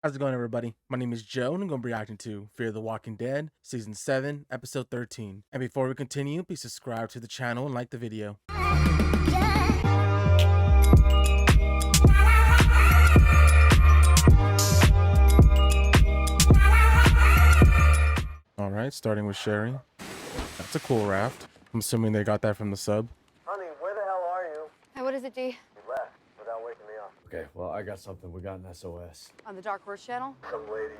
How's it going, everybody? My name is Joe, and I'm going to be reacting to Fear the Walking Dead, Season 7, Episode 13. And before we continue, please subscribe to the channel and like the video. Alright, starting with Sherry. That's a cool raft. I'm assuming they got that from the sub. Honey, where the hell are you? Hey, what is it, D? You left without waking me up. Okay, well, I got something. We got an SOS. On the Dark Horse channel? Some lady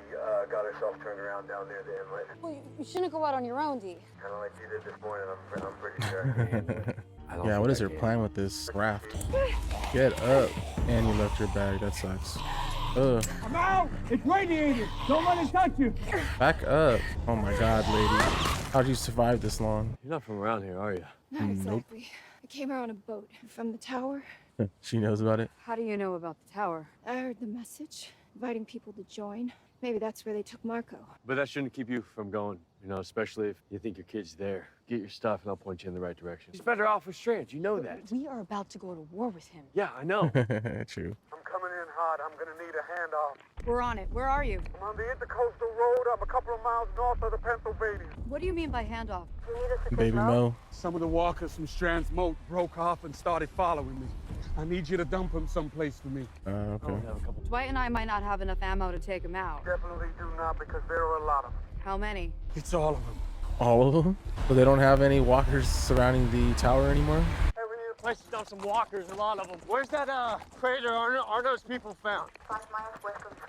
got herself turned around down near the inlet. Well, you shouldn't go out on your own, D. Kind of like you did this morning, I'm pretty sure. Yeah, what is her plan with this raft? Get up. And you left your bag. That sucks. Ugh. I'm out! It's radiated! Don't let it touch you! Back up. Oh my god, lady. How'd you survive this long? You're not from around here, are you? Not exactly. I came here on a boat from the tower. She knows about it? How do you know about the tower? I heard the message, inviting people to join. Maybe that's where they took Marco. But that shouldn't keep you from going, you know, especially if you think your kid's there. Get your stuff and I'll point you in the right direction. He's better off with Strange, you know that. We are about to go to war with him. Yeah, I know. True. I'm coming in hot. I'm gonna need a handoff. We're on it. Where are you? I'm on the intercoastal road. I'm a couple of miles north of the Pennsylvania. What do you mean by handoff? You need us to Baby Mo. Some of the walkers from Strand's moat broke off and started following me. I need you to dump them someplace for me. Okay. Have a couple. Dwight and I might not have enough ammo to take him out. Definitely do not, because there are a lot of them. How many? It's all of them. All of them? So they don't have any walkers surrounding the tower anymore? Hey, we need a Place to dump some walkers, a lot of them. Where's that crater are those people found? 5 miles west of the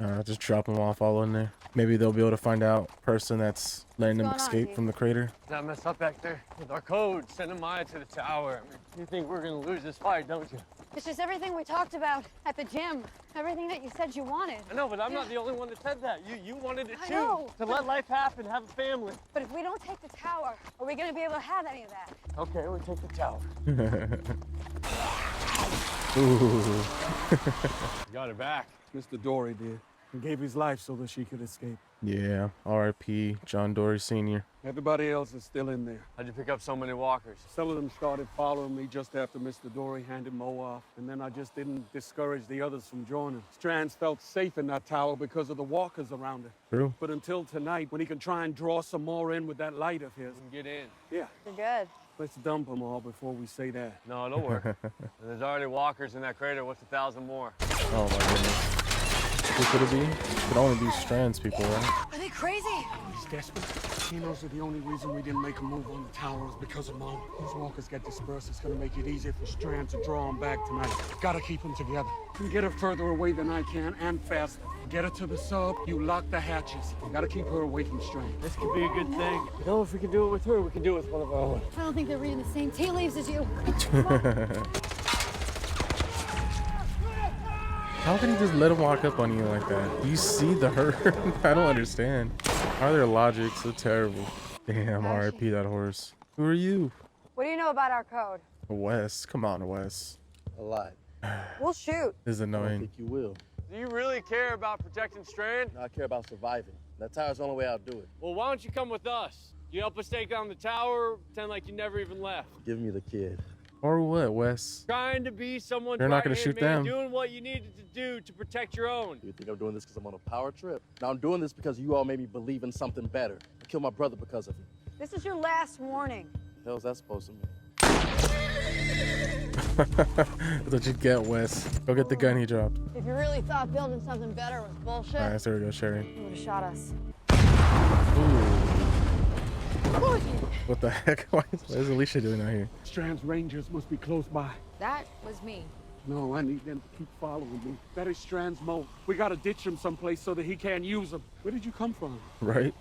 scrapyard. Just drop them off all in there. Maybe they'll be able to find out person that's letting them What's going on, escape dude? from the crater. That messed up back there with our code. Sending Maya to the tower. I mean, you think we're gonna lose this fight, don't you? It's just everything we talked about at the gym. Everything that you said you wanted. I know, but I'm not the only one that said that. You wanted it I too. know, To let life happen, have a family. But if we don't take the tower, are we going to be able to have any of that? Okay, we'll take the tower. Ooh. Got her back. Mr. Dory did. He gave his life so that she could escape. Yeah, R.I.P. John Dory Sr. Everybody else is still in there. How'd you pick up so many walkers? Some of them started following me just after Mr. Dory handed Mo off, and then I just didn't discourage the others from joining. Strands felt safe in that tower because of the walkers around it. True. But until tonight, when he can try and draw some more in with that light of his. Get in. Yeah, You're good. let's dump them all before we say that. No, don't worry. There's already walkers in that crater. What's 1,000 more? Oh my goodness. Who could it be? It could only be Strands people, right? Are they crazy? He's desperate. He knows that the only reason we didn't make a move on the tower is because of Mo. These walkers get dispersed. It's gonna make it easier for Strand to draw him back tonight. Gotta keep them together. You get her further away than I can and faster. Get her to the sub. You lock the hatches. You gotta keep her away from Strand. This could be a good thing. You know, if we can do it with her, we can do it with one of our own. I don't think they're reading the same tea leaves as you. How can he just let him walk up on you like that? Do you see the hurt? I don't understand. How are their logic so terrible? Damn, R.I.P. that horse. Who are you? What do you know about our code? Wes. Come on, Wes. A lot. We'll shoot. This is I don't annoying. think you will. Do you really care about protecting Strand? No, I care about surviving. That tower's the only way I'll do it. Well, why don't you come with us? You help us take down the tower, pretend like you never even left. Give me the kid. Or what, Wes? Trying to be someone's You're not gonna right-hand shoot man, them. doing what you needed to do to protect your own. Do you think I'm doing this because I'm on a power trip? No, I'm doing this because you all made me believe in something better. I killed my brother because of it. This is your last warning. What the hell's that supposed to mean? That's what you get, Wes. Go get the gun he dropped. If you really thought building something better was bullshit, Alright, so there we go, Sherry. you would have shot us. Ooh. What the heck? What is Alicia doing out here? Strand's rangers must be close by. That was me. No, I need them to keep following me. That is Strand's Mo. We gotta ditch him someplace so that he can't use them. Where did you come from? Right?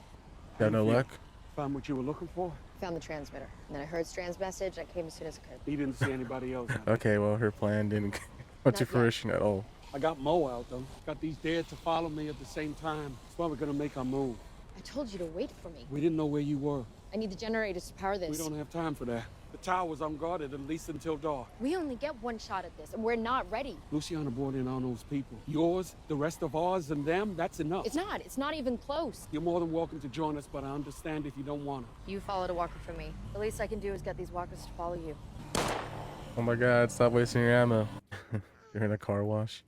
Got no luck? Found what you were looking for? Found the transmitter. And then I heard Strand's message. I came as soon as I could. He didn't see anybody else. Okay, well, her plan didn't come to Not yet. fruition at all. I got Mo out, though. Got these dead to follow me at the same time. That's why we're gonna make our move. I told you to wait for me. We didn't know where you were. I need the generators to power this. We don't have time for that. The tower's unguarded at least until dark. We only get one shot at this, and we're not ready. Luciana brought in all those people. Yours, the rest of ours, and them, that's enough. It's not. It's not even close. You're more than welcome to join us, but I understand if you don't want to. You followed a walker from me. The least I can do is get these walkers to follow you. Oh my god, stop wasting your ammo. You're in a car wash.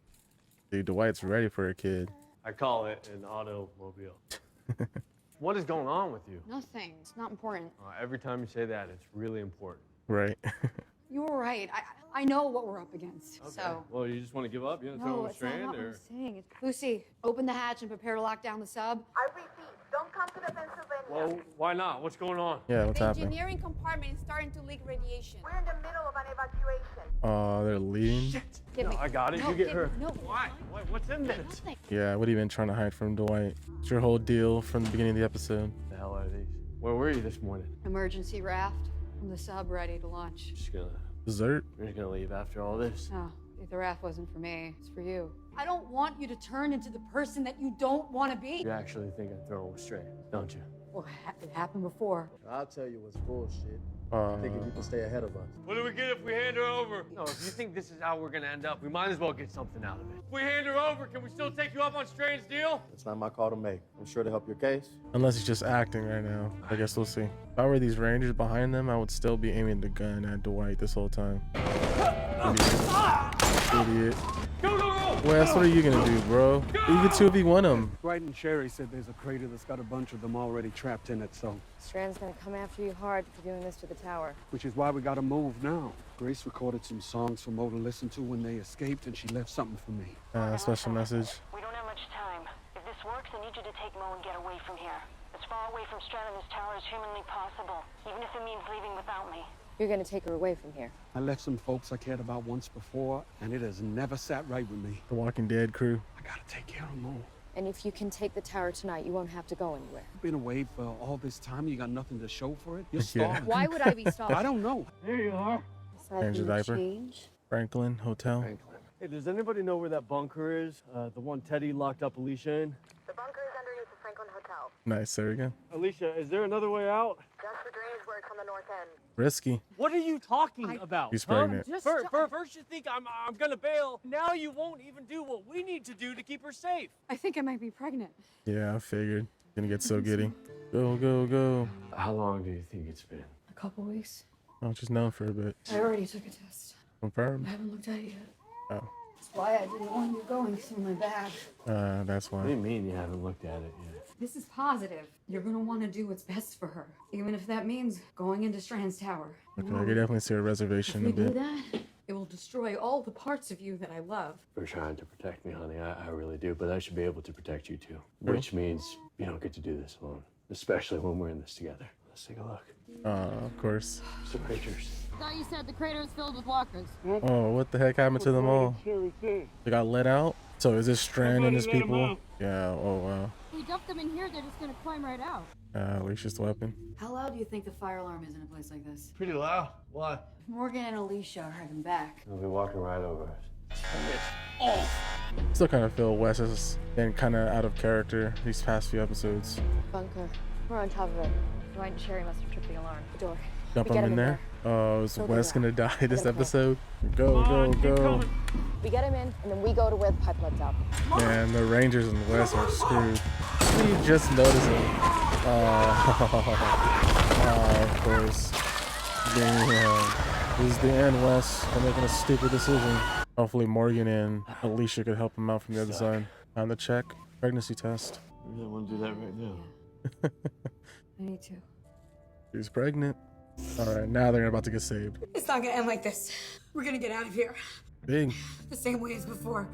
Dude, Dwight's ready for a kid. I call it an automobile. What is going on with you? Nothing. It's not important. Every time you say that, it's really important. Right. You were right. I know what we're up against. Okay. So. Well, you just want to give up? You want to throw No, him a it's not strand? what Or... I'm saying. Lucy, open the hatch and prepare to lock down the sub. I repeat, don't come to the Pennsylvania. Well, why not? What's going on? Yeah, what's The happening? engineering compartment is starting to leak radiation. We're in the middle of an evacuation. Oh, they're leading. Shit. Give No, me. I got it. No, you get give her. me. No. Why? What's in this? Nothing. Yeah, what have you been trying to hide from Dwight? It's your whole deal from the beginning of the episode. The hell are these? Where were you this morning? Emergency raft from the sub ready to launch. Dessert? You're just gonna leave after all this? No, the raft wasn't for me. It's for you. I don't want you to turn into the person that you don't want to be. You actually think I'd throw him straight, don't you? Well, it happened before. I'll tell you what's bullshit. Thinking you can stay ahead of us. What do we get if we hand her over? No, if you think this is how we're gonna end up, we might as well get something out of it. If we hand her over, can we still take you up on Strand's deal? It's not my call to make. I'm sure to help your case. Unless he's just acting right now. I guess we'll see. If I were these Rangers behind them, I would still be aiming the gun at Dwight this whole time. Idiot. Go, go, go! Wes, what are you gonna do, bro? You can 2v1 him. Dwight and Sherry said there's a crater that's got a bunch of them already trapped in it, so. Strand's gonna come after you hard for doing this to the tower. Which is why we gotta move now. Grace recorded some songs for Mo to listen to when they escaped, and she left something for me. Special message. We don't have much time. If this works, I need you to take Mo and get away from here. As far away from Strand and this tower as humanly possible, even if it means leaving without me. You're gonna take her away from here. I left some folks I cared about once before, and it has never sat right with me. The Walking Dead crew. I gotta take care of Mo. And if you can take the tower tonight, you won't have to go anywhere. You've been away for all this time, you got nothing to show for it? You're Yeah. starving. Why would I be stopped? I don't know. There you are. Change the diaper. Franklin Hotel. Hey, does anybody know where that bunker is? The one Teddy locked up Alicia in? The bunker is underneath the Franklin Hotel. Nice, there we go. Alicia, is there another way out? That's the drainage works on the north end. Risky. What are you talking about? He's pregnant. First you think I'm gonna bail. Now you won't even do what we need to do to keep her safe. I think I might be pregnant. Yeah, I figured. Gonna get so giddy. Go, go, go. How long do you think it's been? A couple weeks. I'll just know for a bit. I already took a test. Confirmed. I haven't looked at it yet. Oh. That's why I didn't want you going through my bag. That's What do you why. mean you haven't looked at it yet? This is positive. You're gonna want to do what's best for her, even if that means going into Strand's tower. Okay, I could definitely see a If reservation we a do bit. that, it will destroy all the parts of you that I love. You're trying to protect me, honey. I really do, but I should be able to protect you too. Which means you don't get to do this alone, especially when we're in this together. Let's take a look. Of course. Some pictures. I thought you said the crater is filled with walkers. Oh, what the heck happened to them all? They got let out? So is this Strand and his people? Yeah, oh wow. We dumped them in here, they're just gonna climb right out. Alicia's weapon. How loud do you think the fire alarm is in a place like this? Pretty loud. Why? Morgan and Alicia are heading back. They'll be walking right over us. Still kind of feel Wes has been kind of out of character these past few episodes. Bunker. We're on top of it. Dwight and Sherry must have tripped the alarm. The door. Dump We get him in there. Oh, is Go do Wes that. gonna die this Get him episode? Go, go, go. We get him in, and then we go to where the pipe lets out. Man, the Rangers and Wes are screwed. What are you just noticing? Of course. Damn. This is the end, Wes. I'm making a stupid decision. Hopefully Morgan and Alicia could help him out from the other side. On the check. Pregnancy test. I really want to do that right now. I need to. She's pregnant. Alright, now they're about to get saved. It's not gonna end like this. We're gonna get out of here. Big. The same way as before.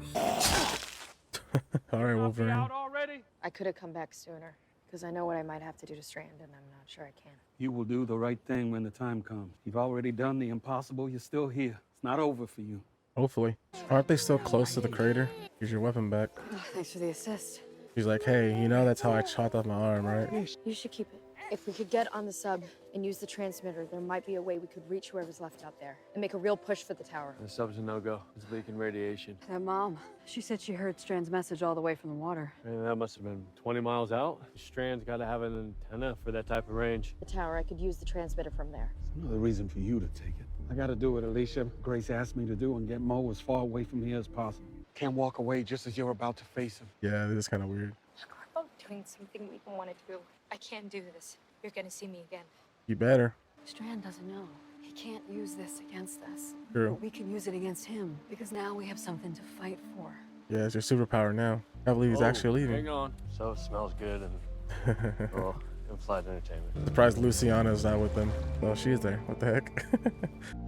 Alright, Wolverine. already? I could have come back sooner, because I know what I might have to do to Strand, and I'm not sure I can. You will do the right thing when the time comes. You've already done the impossible. You're still here. It's not over for you. Hopefully. Aren't they still close to the crater? Here's your weapon back. Oh, thanks for the assist. She's like, hey, you know that's how I chopped off my arm, right? You should keep it. If we could get on the sub and use the transmitter, there might be a way we could reach whoever's left out there and make a real push for the tower. The sub's a no-go. It's leaking radiation. That mom, she said she heard Strand's message all the way from the water. Man, that must have been 20 miles out. Strand's got to have an antenna for that type of range. The tower, I could use the transmitter from there. Another reason for you to take it. I gotta do what Alicia Grace asked me to do and get Mo as far away from here as possible. Can't walk away just as you're about to face him. Yeah, this is kind of weird. Look, we're both doing something we don't want to do. I can't do this. You're gonna see me again. You better. Strand doesn't know. He can't use this against us. True. But we can use it against him, because now we have something to fight for. Yeah, it's your superpower now. I believe he's actually leaving. Hang on. So it smells good and well, in-flight entertainment. Surprised Luciana's not with them. Well, she's there. What the heck?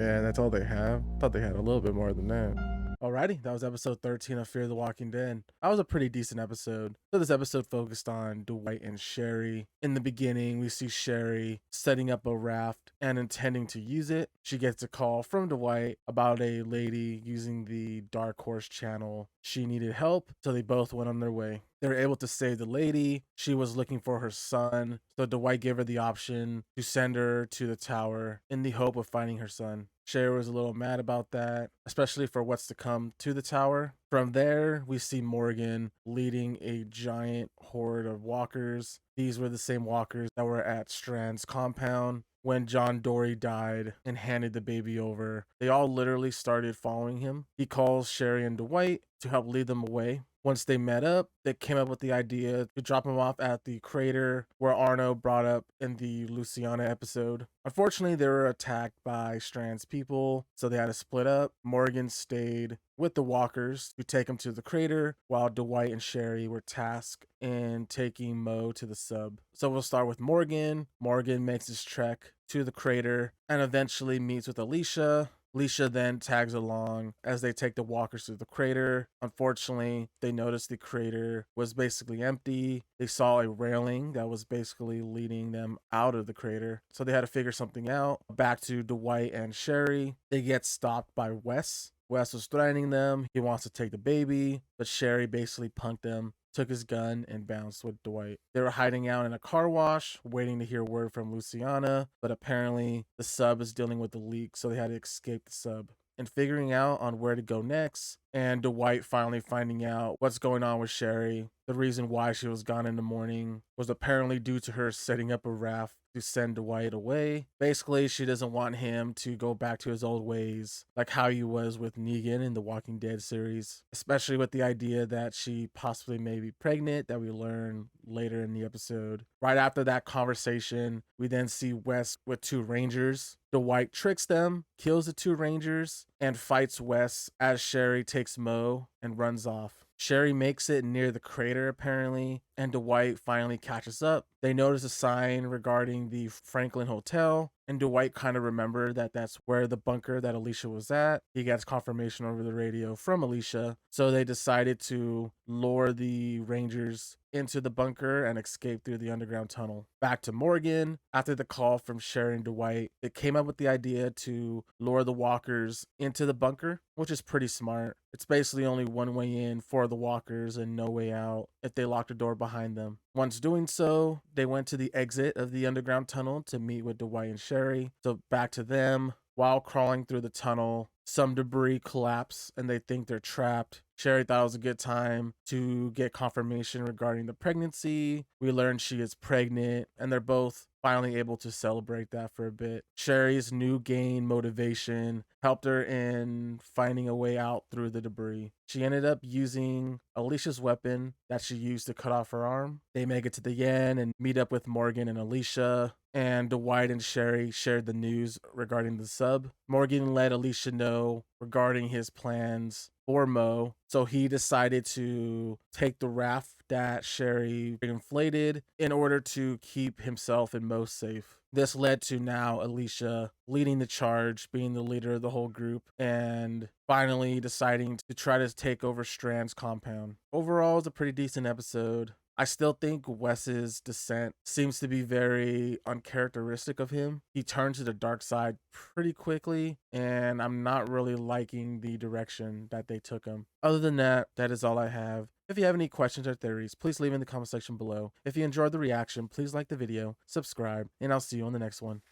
Yeah, that's all they have. Thought they had a little bit more than that. Alrighty, that was episode 13 of Fear the Walking Dead. That was a pretty decent episode. So this episode focused on Dwight and Sherry. In the beginning, we see Sherry setting up a raft and intending to use it. She gets a call from Dwight about a lady using the Dark Horse channel. She needed help, so they both went on their way. They were able to save the lady. She was looking for her son, so Dwight gave her the option to send her to the tower in the hope of finding her son. Sherry was a little mad about that, especially for what's to come to the tower. From there, we see Morgan leading a giant horde of walkers. These were the same walkers that were at Strand's compound when John Dory died and handed the baby over. They all literally started following him. He calls Sherry and Dwight to help lead them away. Once they met up, they came up with the idea to drop him off at the crater where Arno brought up in the Luciana episode. Unfortunately, they were attacked by Strand's people, so they had to split up. Morgan stayed with the walkers to take him to the crater, while Dwight and Sherry were tasked in taking Mo to the sub. So we'll start with Morgan. Morgan makes his trek to the crater and eventually meets with Alicia. Alicia then tags along as they take the walkers to the crater. Unfortunately, they noticed the crater was basically empty. They saw a railing that was basically leading them out of the crater. So they had to figure something out. Back to Dwight and Sherry. They get stopped by Wes. Wes was threatening them. He wants to take the baby, but Sherry basically punked them, took his gun, and bounced with Dwight. They were hiding out in a car wash, waiting to hear word from Luciana, but apparently the sub is dealing with the leak, so they had to escape the sub. And figuring out on where to go next, and Dwight finally finding out what's going on with Sherry. The reason why she was gone in the morning was apparently due to her setting up a raft to send Dwight away. Basically, she doesn't want him to go back to his old ways, like how he was with Negan in the Walking Dead series, especially with the idea that she possibly may be pregnant that we learn later in the episode. Right after that conversation, we then see Wes with two Rangers. Dwight tricks them, kills the two Rangers, and fights Wes as Sherry takes Mo and runs off. Sherry makes it near the crater apparently, and Dwight finally catches up. They notice a sign regarding the Franklin Hotel, and Dwight kind of remembered that that's where the bunker that Alicia was at. He gets confirmation over the radio from Alicia, so they decided to lure the Rangers into the bunker and escape through the underground tunnel. Back to Morgan. After the call from Sherry and Dwight, they came up with the idea to lure the walkers into the bunker, which is pretty smart. It's basically only one way in for the walkers and no way out if they lock the door behind them. Once doing so, they went to the exit of the underground tunnel to meet with Dwight and Sherry. So back to them. While crawling through the tunnel, some debris collapse and they think they're trapped. Sherry thought it was a good time to get confirmation regarding the pregnancy. We learned she is pregnant, and they're both finally able to celebrate that for a bit. Sherry's new gain motivation helped her in finding a way out through the debris. She ended up using Alicia's weapon that she used to cut off her arm. They make it to the end and meet up with Morgan and Alicia. And Dwight and Sherry shared the news regarding the sub. Morgan let Alicia know regarding his plans for Mo, so he decided to take the raft that Sherry inflated in order to keep himself and Mo safe. This led to now Alicia leading the charge, being the leader of the whole group, and finally deciding to try to take over Strand's compound. Overall, it's a pretty decent episode. I still think Wes's descent seems to be very uncharacteristic of him. He turns to the dark side pretty quickly, and I'm not really liking the direction that they took him. Other than that, that is all I have. If you have any questions or theories, please leave in the comment section below. If you enjoyed the reaction, please like the video, subscribe, and I'll see you on the next one.